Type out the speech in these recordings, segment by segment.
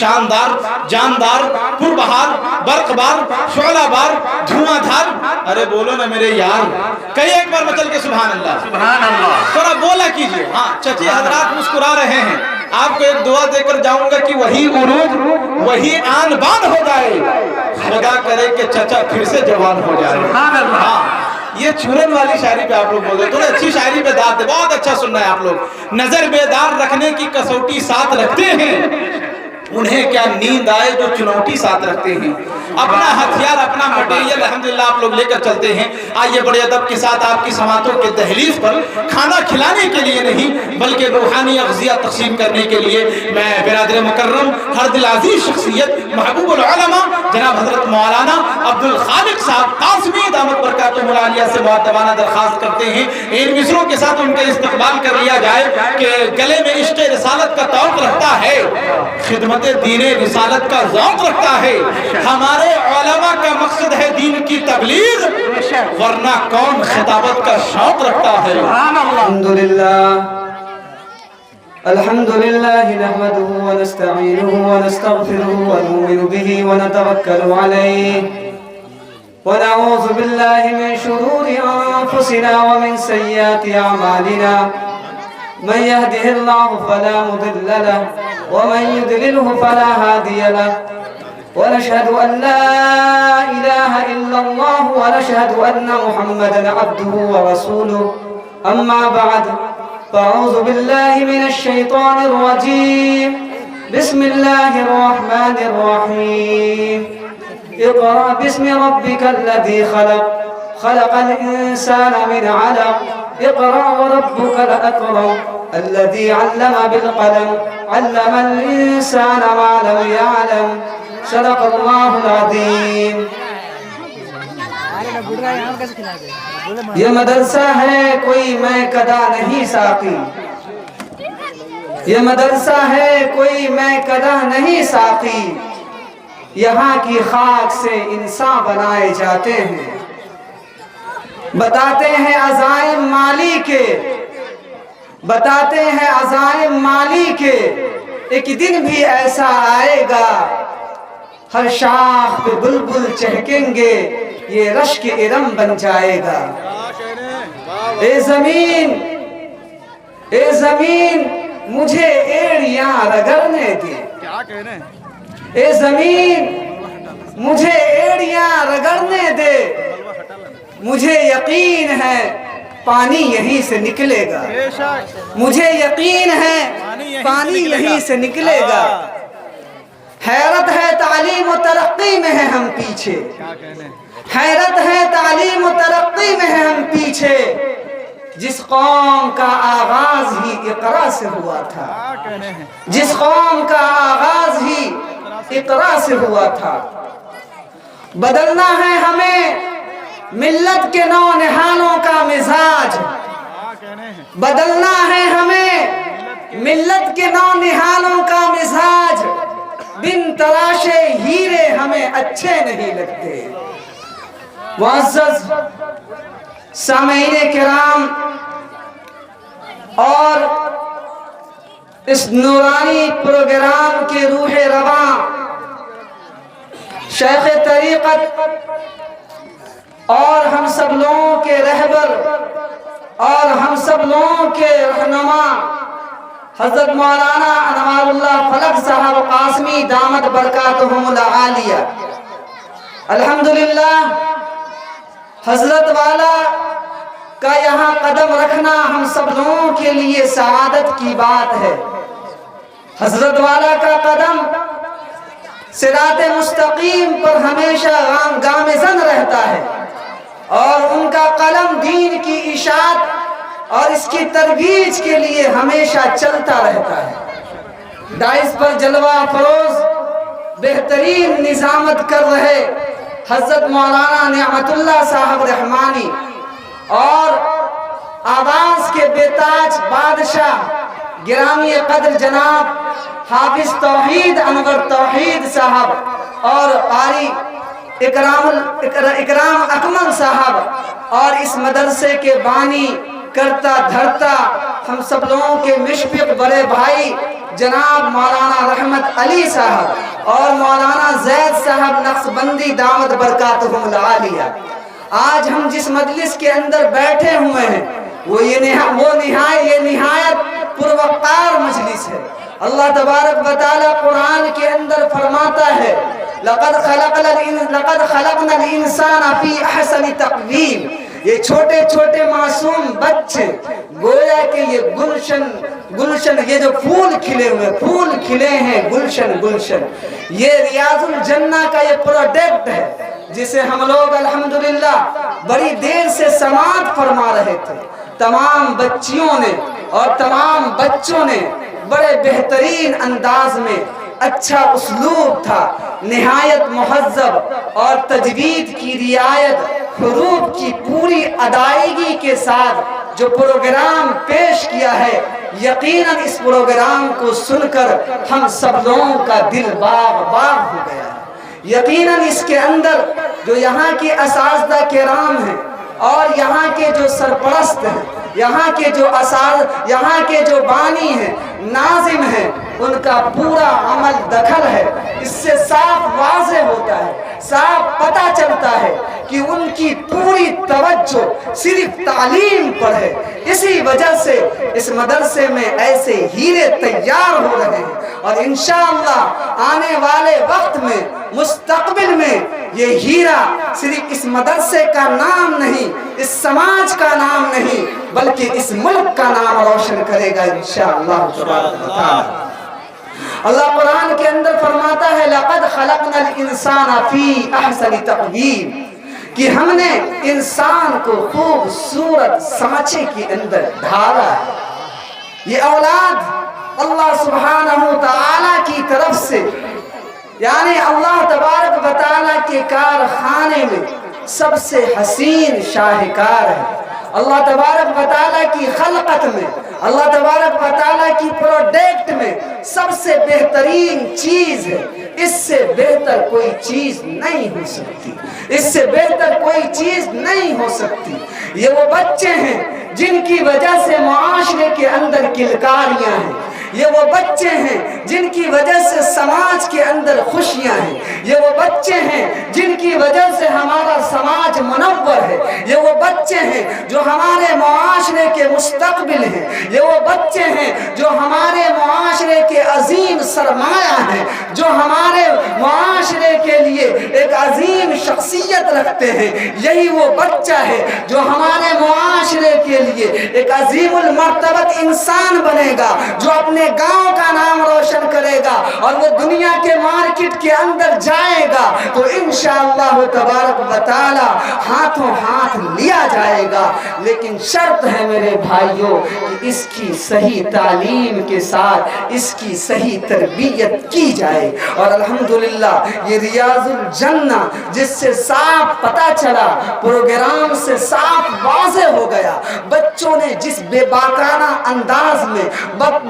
شاندار، جاندار، پربہار، برقبار، شعلہ بار، دھواں دھار. ارے بولو نا میرے یار، کئی ایک بار مچل کے سبحان اللہ. سبحان اللہ. تھوڑا بولا کیجئے. ہاں چچے حضرات مسکرا رہے ہیں. آپ کو ایک دعا دے کر جاؤں گا کہ وہی عروج، وہی آن بان ہو جائے. خدا کرے کہ چچا پھر سے جوان ہو جائے. سبحان اللہ. ہاں یہ چھوڑن والی شاعری پہ آپ لوگ بول رہے. تھوڑا اچھی شاعری پہ دار دے. بہت اچھا سننا ہے آپ لوگ. نظر بیدار رکھنے کی کسوٹی ساتھ رکھتے ہیں، انہیں کیا نیند آئے جو چنوٹی ساتھ رکھتے ہیں. اپنا ہتھیار، اپنا مٹیریل الحمدللہ آپ لوگ لے کر چلتے ہیں. آئیے بڑے ادب کے ساتھ آپ کی سماعتوں کے دہلیز پر کھانا کھلانے کے لیے نہیں بلکہ روحانی اغذیہ تقسیم کرنے کے لیے میں برادر مکرم ہر دل عزیز شخصیت محبوب العلماء جناب حضرت مولانا عبدالخالق صاحب قاسمی دامت برکاتہ العالیہ سے مؤدبانہ درخواست کرتے ہیں ان مصروں کے ساتھ ان کا استقبال کر لیا جائے کہ گلے میں عشق رسالت کا توق رکھتا ہے، خدمت دین رسالت کا ذوق رکھتا ہے. ہمارے علماء کا مقصد ہے دین کی تبلیغ، ورنہ کون خطابت کا شوق رکھتا ہے. الحمد لله نحمده ونستعينه ونستغفره ونؤمن به ونتوكل عليه ونعوذ بالله من شرور أنفسنا ومن سيئات أعمالنا. من يهده الله فلا مضل له ومن يضلله فلا هادي له. ونشهد أن لا إله إلا الله ونشهد أن محمدا عبده ورسوله. أما بعد فأعوذ بالله من الشيطان الرجيم. بسم الله الرحمن الرحيم. اقرأ باسم ربك الذي خلق، خلق الإنسان من علق. اقرأ وربك الأكرم الذي علم بالقلم، علم الإنسان ما لم يعلم. صدق الله العظيم. یہ مدرسہ ہے کوئی میں کدا نہیں ساقی، یہ مدرسہ ہے کوئی میں کدا نہیں ساقی. یہاں کی خاک سے انسان بنائے جاتے ہیں. بتاتے ہیں عزائم مالی کے، بتاتے ہیں عزائم مالی کے. ایک دن بھی ایسا آئے گا ہر شاخ پہ بلبل چہکیں گے، یہ رشک ارم بن جائے گا. اے زمین، اے زمین مجھے ایڑیاں رگڑنے دے. اے زمین مجھے ایڑیاں رگڑنے دے. مجھے یقین ہے پانی یہیں سے نکلے گا. مجھے یقین ہے پانی یہیں سے نکلے گا. حیرت ہے تعلیم و ترقی میں ہے ہم پیچھے، حیرت ہے تعلیم و ترقی میں ہے ہم پیچھے. جس قوم کا آغاز ہی اقرا سے ہوا تھا، جس قوم کا آغاز ہی اقرا سے ہوا تھا. بدلنا ہے ہمیں ملت کے نونہالوں کا مزاج، بدلنا ہے ہمیں ملت کے نونہالوں کا مزاج. بن تراشے ہیرے ہمیں اچھے نہیں لگتے. معزز سامعین کرام اور اس نورانی پروگرام کے روح رواں شیخ طریقت اور ہم سب لوگوں کے رہبر اور ہم سب لوگوں کے رہنما حضرت مولانا انوار اللہ فلک صاحب قاسمی دامت برکاتہم العالیہ. الحمدللہ حضرت والا کا یہاں قدم رکھنا ہم سب لوگوں کے لیے سعادت کی بات ہے. حضرت والا کا قدم صراط مستقیم پر ہمیشہ گامزن رہتا ہے اور ان کا قلم دین کی اشاعت اور اس کی ترویج کے لیے ہمیشہ چلتا رہتا ہے. دائس پر جلوہ فروز بہترین نظامت کر رہے حضرت مولانا نعمت اللہ صاحب رحمانی اور آواز کے بیتاج بادشاہ گرامی قدر جناب حافظ توحید انور توحید صاحب اور قاری اکرام اکمل صاحب اور اس مدرسے کے بانی کرتا دھرتا ہم سب لوگوں کے مشفق بڑے بھائی جناب مولانا رحمت علی صاحب اور مولانا زید صاحب نقشبندی دامت برکاتہم العالیہ، آج ہم جس مجلس کے اندر بیٹھے ہوئے ہیں وہ نہایت پروقار مجلس ہے۔ اللہ تبارک و تعالیٰ قرآن کے اندر فرماتا ہے لقد خلقنا الانسان فی احسن تقویم، یہ چھوٹے چھوٹے معصوم بچے گویا کہ یہ گلشن یہ جو پھول کھلے ہیں گلشن، یہ ریاض الجنہ کا یہ پروڈکٹ ہے جسے ہم لوگ الحمدللہ بڑی دیر سے سماعت فرما رہے تھے۔ تمام بچیوں نے اور تمام بچوں نے بڑے بہترین انداز میں، اچھا اسلوب تھا، نہایت مہذب اور تجوید کی رعایت، حروف کی پوری ادائیگی کے ساتھ جو پروگرام پیش کیا ہے، یقیناً اس پروگرام کو سن کر ہم سب لوگوں کا دل باغ ہو گیا ہے۔ یقیناً اس کے اندر جو یہاں کے اساتذہ کرام ہیں اور یہاں کے جو سرپرست ہیں، یہاں کے جو بانی ہیں، ناظم ہیں، ان کا پورا عمل دخل ہے۔ اس سے صاف واضح ہوتا ہے، صاف پتہ چلتا ہے کہ ان کی پوری توجہ صرف تعلیم پر ہے۔ اسی وجہ سے اس مدرسے میں ایسے ہیرے تیار ہو رہے ہیں، اور انشاءاللہ آنے والے وقت میں، مستقبل میں، یہ ہیرا صرف اس مدرسے کا نام نہیں، اس سماج کا نام نہیں، بلکہ اس ملک کا نام روشن کرے گا انشاءاللہ تبارک و تعالی۔ اللہ قرآن کے اندر فرماتا ہے لقد خلقنا الانسان فی احسن تقویم، کہ ہم نے انسان کو خوبصورت سانچے کے اندر ڈھالا ہے۔ یہ اولاد اللہ سبحانہ تعالی کی طرف سے، یعنی اللہ تبارک و تعالی کے کارخانے میں سب سے حسین شاہکار ہے۔ اللہ تبارک و تعالیٰ کی خلقت میں، اللہ تبارک و تعالیٰ کی پروڈکٹ میں سب سے بہترین چیز ہے۔ اس سے بہتر کوئی چیز نہیں ہو سکتی، اس سے بہتر کوئی چیز نہیں ہو سکتی۔ یہ وہ بچے ہیں جن کی وجہ سے معاشرے کے اندر کلکاریاں ہیں، یہ وہ بچے ہیں جن کی وجہ سے سماج کے اندر خوشیاں ہیں، یہ وہ بچے ہیں جن کی وجہ سے ہمارا سماج منور ہے، یہ وہ بچے ہیں جو ہمارے معاشرے کے مستقبل ہیں، یہ وہ بچے ہیں جو ہمارے معاشرے کے عظیم سرمایہ ہیں، جو ہمارے معاشرے کے لیے ایک عظیم شخصیت رکھتے ہیں۔ یہی وہ بچہ ہے جو ہمارے معاشرے کے لیے ایک عظیم المرتبت انسان بنے گا، جو اپنے گاؤں کا نام روشن کرے گا اور وہ دنیا کے مارکیٹ کے اندر جائے گا تو انشاءاللہ تبارک و تعالی ہاتھوں ہاتھ لیا جائے گا۔ لیکن شرط ہے میرے بھائیوں کہ اس کی صحیح تعلیم کے ساتھ اس کی صحیح تربیت کی جائے۔ اور الحمدللہ یہ ریاض الجنہ جس سے صاف پتہ چلا، پروگرام سے صاف واضح ہو گیا، بچوں نے جس بے باکانہ انداز میں،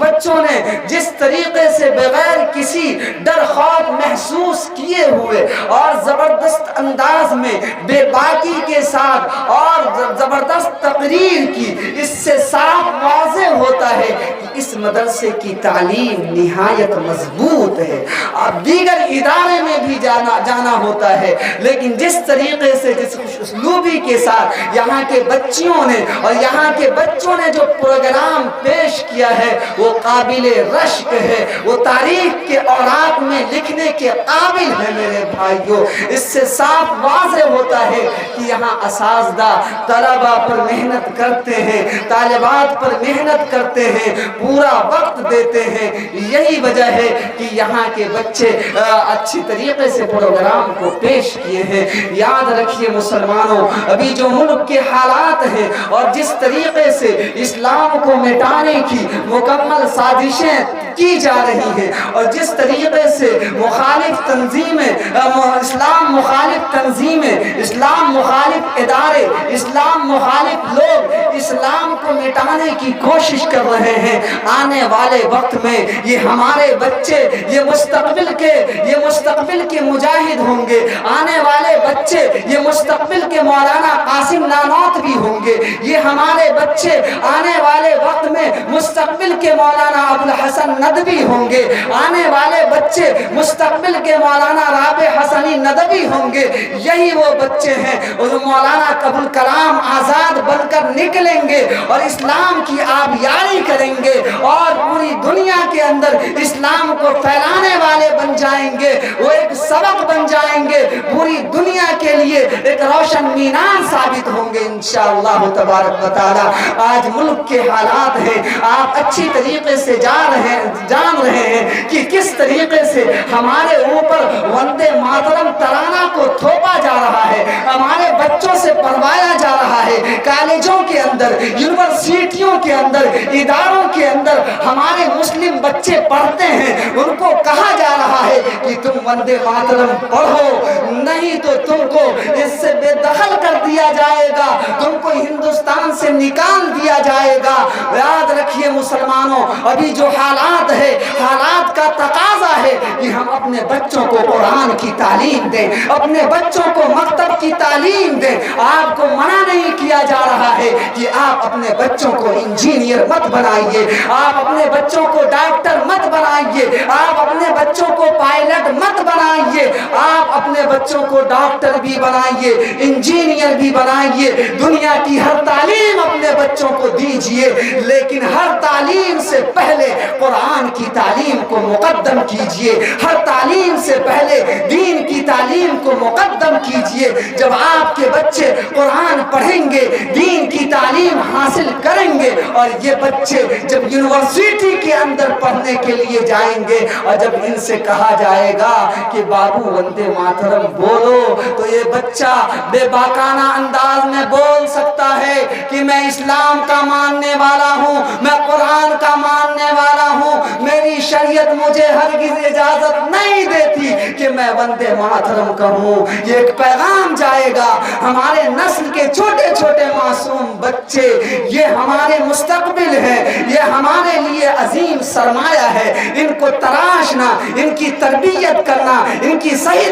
بچوں نے جس طریقے سے بغیر کسی ڈر خوف محسوس کیے ہوئے اور زبردست انداز میں بے باکی کے ساتھ اور زبردست تقریر کی، اس سے صاف واضح ہوتا ہے کہ اس مدرسے کی تعلیم نہایت مضبوط ہے۔ اب دیگر ادارے میں بھی جانا ہوتا ہے، لیکن جس طریقے سے، جس اسلوبی کے ساتھ یہاں کے بچیوں نے اور یہاں کے بچوں نے جو پروگرام پیش کیا ہے وہ قابل رشک ہے، وہ تاریخ کے اوراق میں لکھنے کے قابل ہے میرے بھائیوں۔ اس سے صاف واضح ہوتا ہے کہ یہاں اساتذہ طلبہ پر محنت کرتے ہیں، طالبات پر محنت کرتے ہیں، پورا وقت دیتے ہیں۔ یہی وجہ ہے کہ یہاں کے بچے اچھی طریقے سے پروگرام کو پیش کیے ہیں۔ یاد رکھیے مسلمانوں، ابھی جو ملک کے حالات ہیں اور جس طریقے سے اسلام کو مٹانے کی مکمل سازشیں کی جا رہی ہے، اور جس طریقے سے مخالف تنظیمیں، اسلام مخالف تنظیمیں، اسلام مخالف ادارے، اسلام مخالف لوگ اسلام کو مٹانے کی کوشش کر رہے ہیں، آنے والے وقت میں یہ ہمارے بچے یہ مستقبل کے مجاہد ہوں گے، آنے والے بچے یہ مستقبل کے مولانا قاسم نانوت بھی ہوں گے، یہ ہمارے بچے آنے والے وقت میں مستقبل کے مولانا ابوالحسن ندوی ہوں گے، آنے والے بچے مستقبل کے مولانا رابع حسنی ندوی ہوں گے۔ یہی وہ بچے ہیں اور مولانا ابوالکلام آزاد بن کر نکلیں گے اور اسلام کی آبیاری کریں گے اور پوری دنیا کے اندر اسلام کو پھیلانے والے بن جائیں گے، وہ ایک سبق بن جائیں گے، پوری دنیا کے لیے ایک روشن مینار ثابت ہوں گے انشاءاللہ تبارک و تعالی۔ آج ملک کے حالات ہیں، آپ اچھی طریقے سے جان رہے ہیں کہ کس طریقے سے ہمارے اوپر وندے ماترم ترانہ کو تھوپا جا رہا ہے، ہمارے بچوں سے پڑھوایا جا رہا ہے، کالجوں کے اندر، یونیورسٹیوں کے اندر، اداروں کے اندر ہمارے مسلم بچے پڑھتے ہیں، ان کو کہا جا رہا ہے کہ تم وندے ماترم پڑھو، نہیں تو تم کو اس سے بے دخل کر دیا جائے گا، تم کو ہندوستان سے نکال دیا جائے گا۔ یاد رکھیے مسلمانوں، ابھی جو حالات ہے، حالات کا تقاضا ہے کہ ہم اپنے بچوں کو قرآن کی تعلیم دیں، اپنے بچوں کو مکتب کی تعلیم دیں۔ آپ کو منع نہیں کیا جا رہا ہے کہ آپ اپنے بچوں کو انجینئر مت بنائیے، آپ اپنے بچوں کو ڈاکٹر مت بنائیے، آپ اپنے بچوں کو پائلٹ مت بنائیے، آپ اپنے بچوں کو ڈاکٹر بھی بنائیے، انجینئر بھی بنائیے، دنیا کی ہر تعلیم اپنے بچوں کو دیجئے، لیکن ہر تعلیم سے پہلے قرآن کی تعلیم کو مقدم کیجئے، ہر تعلیم سے پہلے دین کی تعلیم کو مقدم کیجئے۔ جب آپ کے بچے قرآن پڑھیں گے، دین کی تعلیم حاصل کریں گے، اور یہ بچے جب یونیورسٹی کے اندر پڑھنے کے لیے جائیں گے اور جب ان سے کہا جائے گا کہ بابو وندے ماترم بولو، تو یہ بچہ بے باکانہ انداز میں بول سکتا ہے کہ میں اسلام کا ماننے والا ہوں، میں قرآن کا ماننے والا ہوں، میری شریعت مجھے ہرگز اجازت نہیں دیتی کہ میں وندے ماترم کہوں۔ یہ ایک پیغام جائے گا، ہمارے نسل کے چھوٹے چھوٹے معصوم بچے یہ ہمارے مستقبل ہیں، یہ ہمارے لیے عظیم سرمایہ ہے، ان کو تراشنا، ان کی تربیت کرنا، ان کی صحیح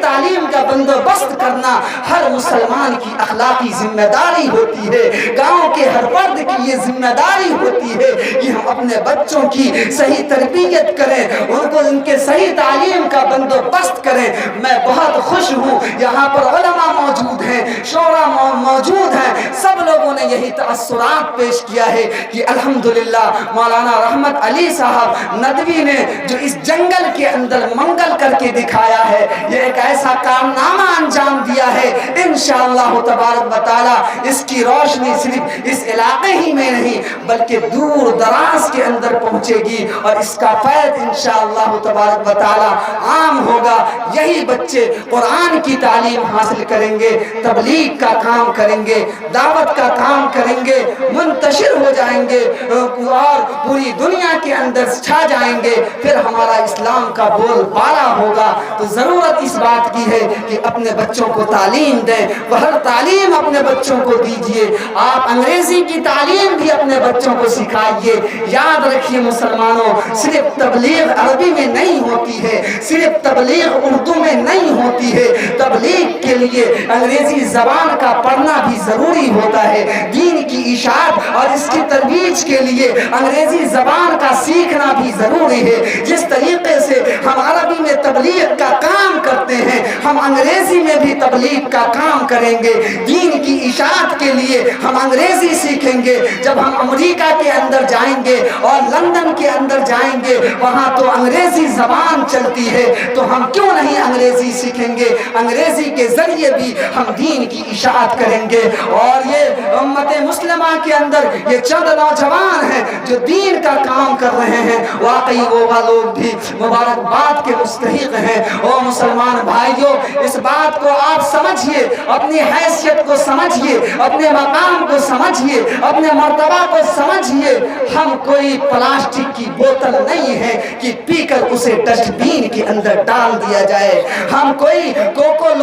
تعلیم کا بندوبست کرنا ہر مسلمان کی اخلاقی ذمہ داری ہوتی ہے، گاؤں کے ہر فرد کی یہ ذمہ داری ہوتی ہے کہ ہم اپنے بچوں کی صحیح تربیت کریں، ان کو ان کے صحیح تعلیم کا بندوبست کریں۔ میں بہت خوش ہوں، یہاں پر علماء موجود ہیں، شورا موجود ہیں، سب لوگوں نے یہی تأثرات پیش کیا ہے کہ الحمدللہ مولانا رحمت علی صاحب ندوی نے جو اس جنگل کے اندر منگل کر کے دکھایا ہے، یہ ایک ایسا کارنامہ انجام دیا ہے، انشاءاللہ تبارک و تعالی اس کی روشنی صرف اس علاقے ہی میں نہیں بلکہ دور دراز کے اندر پہنچے گی، اور اس کا فیض انشاءاللہ تبارک و تعالی عام ہوگا۔ یہی بچے قرآن کی تعلیم حاصل کریں گے، تبلیغ کا کام کریں گے، دعوت کا کام کریں گے، منتشر ہو جائیں گے اور پوری دنیا کے اندر چھا جائیں گے، پھر ہمارا اسلام کا بول بالا ہوگا۔ تو ضرورت اس بات کی ہے کہ اپنے بچوں کو تعلیم دیں، وہ ہر تعلیم اپنے بچوں کو دیجئے، آپ انگریزی کی تعلیم بھی اپنے بچوں کو سکھائیے۔ یاد رکھیے مسلمانوں، صرف تبلیغ عربی میں نہیں ہوتی ہے، صرف تبلیغ اردو میں نہیں ہوتی ہے، تبلیغ کے لیے انگریزی زبان کا پڑھنا بھی ضروری ہوتا ہے، دین کی اشاعت اور اس کی ترویج کے لیے انگریزی زبان کا سیکھنا بھی ضروری ہے۔ جس طریقے سے ہم عربی میں تبلیغ کا کام کرتے ہیں، ہم انگریزی میں بھی تبلیغ کا کام کریں گے، دین کی اشاعت کے لیے ہم انگریزی سیکھیں گے۔ جب ہم امریکہ کے اندر جائیں گے اور لندن کے اندر جائیں گے، وہاں تو انگریزی زبان چلتی ہے، تو ہم کیوں نہیں انگریزی سیکھیں گے؟ انگریزی کے ذریعے بھی ہم دین کی اشاعت کریں گے۔ اور یہ امت مسلمہ کے اندر یہ چند نوجوان ہیں جو دین کا کام کر رہے ہیں، واقعی وہ لوگ بھی مبارکباد کے مستحق ہیں۔ او مسلمان بھائیوں، اس بات کو آپ سمجھیے، اپنی حیثیت کو سمجھیے، اپنے مقام کو سمجھیے، اپنے مرتبہ کو سمجھیے۔ ہم کوئی پلاسٹک کی بوتل نہیں ہے کہ پی کر اسے ڈسٹ بین کے اندر ڈال دیا جائے۔ ہم کوئی کوکو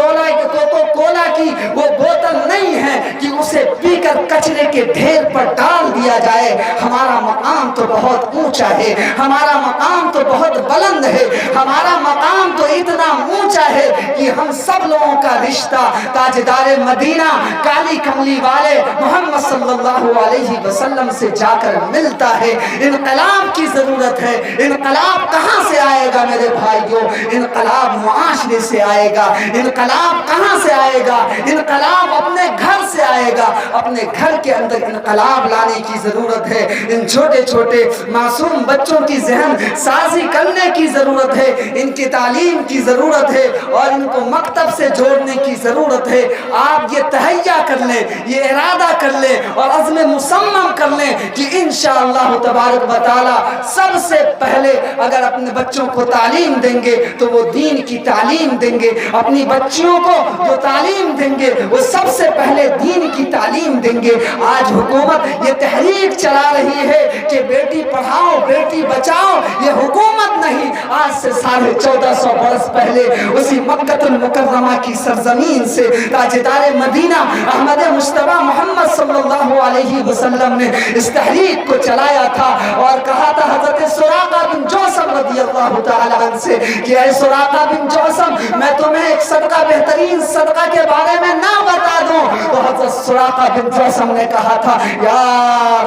کولا کی وہ بوتل نہیں ہے کہ اسے پی کر کچرے کے ڈھیر پر ڈال دیا جائے۔ ہمارا مقام تو بہت اونچا ہے، ہمارا مقام تو بہت بلند ہے، ہمارا مقام تو اتنا اونچا ہے کہ ہم سب لوگوں کا رشتہ تاجدار مدینہ کالی کملی والے محمد صلی اللہ علیہ وسلم سے جا کر ملتا ہے۔ انقلاب کی ضرورت ہے۔ انقلاب کہاں سے آئے گا میرے بھائیوں؟ انقلاب معاشرے سے آئے گا۔ انقلاب کہاں سے آئے گا؟ انقلاب اپنے گھر سے آئے گا۔ اپنے گھر کے اندر انقلاب لانے کی ضرورت ہے۔ ان چھوٹے چھوٹے معصوم بچوں کی ذہن سازی کرنے کی ضرورت ہے، ان کی تعلیم کی ضرورت ہے اور ان کو مکتب سے جوڑنے کی ضرورت ہے۔ آپ یہ تہیہ کر لیں، یہ ارادہ کر لیں اور عزم مصمم کر لیں کہ انشاءاللہ تبارک و تعالی سب سے پہلے اگر اپنے بچوں کو تعلیم دیں گے تو وہ دین کی تعلیم دیں گے۔ اپنی بچیوں کو جو تعلیم دیں گے وہ سب سے پہلے دین کی تعلیم دیں گے۔ آج حکومت یہ تحریک چلا رہی ہے کہ بیٹی پڑھاؤ بیٹی بچاؤ، یہ حکومت نہیں، آج سے 1450 برس پہلے اسی مکہ المکرمہ کی سرزمین سے تاجدار مدینہ احمد مصطفیٰ محمد صلی اللہ علیہ وسلم نے اس تحریک کو چلایا تھا اور کہا تھا حضرت سراقہ بن جوسم رضی اللہ تعالی عنہ سے کہ اے سراقہ بن جوسم، میں تمہیں ایک صدقہ بہترین صدقہ کے بارے میں نہ بتا دوں؟ تو حضرت سراقہ بن جوسم نے کہا تھا یا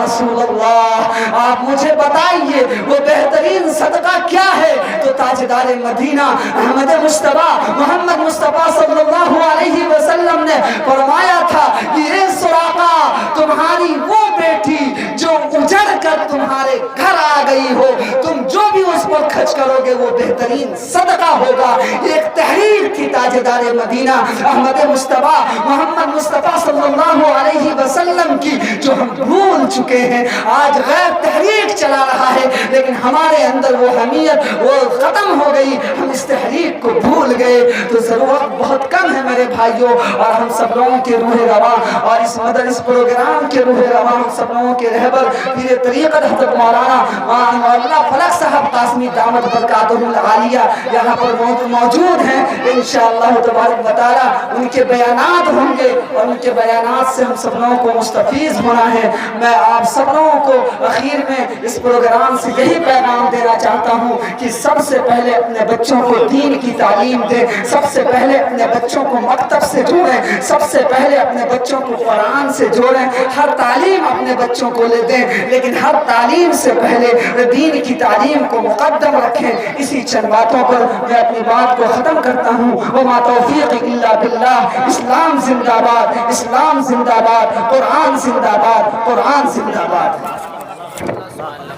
رسول اللہ آپ مجھے بتائیے وہ بہترین صدقہ کیا ہے؟ تو تاجدار مدینہ احمد مصطفیٰ محمد مصطفیٰ صلی اللہ علیہ وسلم نے فرمایا تھا کہ اے سراقہ، تمہاری وہ بیٹی جو اجڑ کر تمہارے گھر آ گئی ہو، تم جو بھی اس پر خرچ کرو گے وہ بہترین صدقہ ہوگا۔ ایک تحریر تھی تاجدار مدینہ احمد مصطفیٰ محمد مصطفیٰ صلی اللہ علیہ وسلم کی جو ہم بھول چکے ہیں۔ آج غیر تحریک چلا رہا ہے لیکن ہمارے اندر وہ حمیت وہ ختم ہو گئی، ہم اس تحریک کو بھول گئے۔ تو ضرورت بہت کم ہے میرے بھائیوں، اور ہم سب لوگوں کے روح رواں اور اس مدرس پروگرام کے روح رواں ہم سب لوگوں کے رہبر پیر طریقت حضرت مولانا مولانا فلک صاحب قاسمی دامت برکاتہ العالیہ یہاں پر موجود ہیں۔ انشاءاللہ تبارک و تعالی ان کے بیانات ہوں گے اور ان کے بیانات سے ہم سب لوگوں کو مستفیض ہونا ہے۔ میں آپ سب لوگوں کو اخیر میں اس پروگرام سے یہی پیغام دینا چاہتا ہوں کہ سب سے پہلے اپنے بچوں کو دین کی تعلیم دیں، سب سے پہلے اپنے بچوں کو مکتب سے جوڑیں، سب سے پہلے اپنے بچوں کو قرآن سے جوڑیں۔ ہر تعلیم اپنے بچوں کو لے دیں لیکن ہر تعلیم سے پہلے دین کی تعلیم کو مقدم رکھیں۔ اسی چند باتوں پر میں اپنی بات کو ختم کرتا ہوں۔ وما توفیق الا باللہ۔ اسلام زندہ باد، اسلام زندہ باد، قرآن زندہ باد، قرآن زندہ باد۔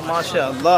ماشاء اللہ۔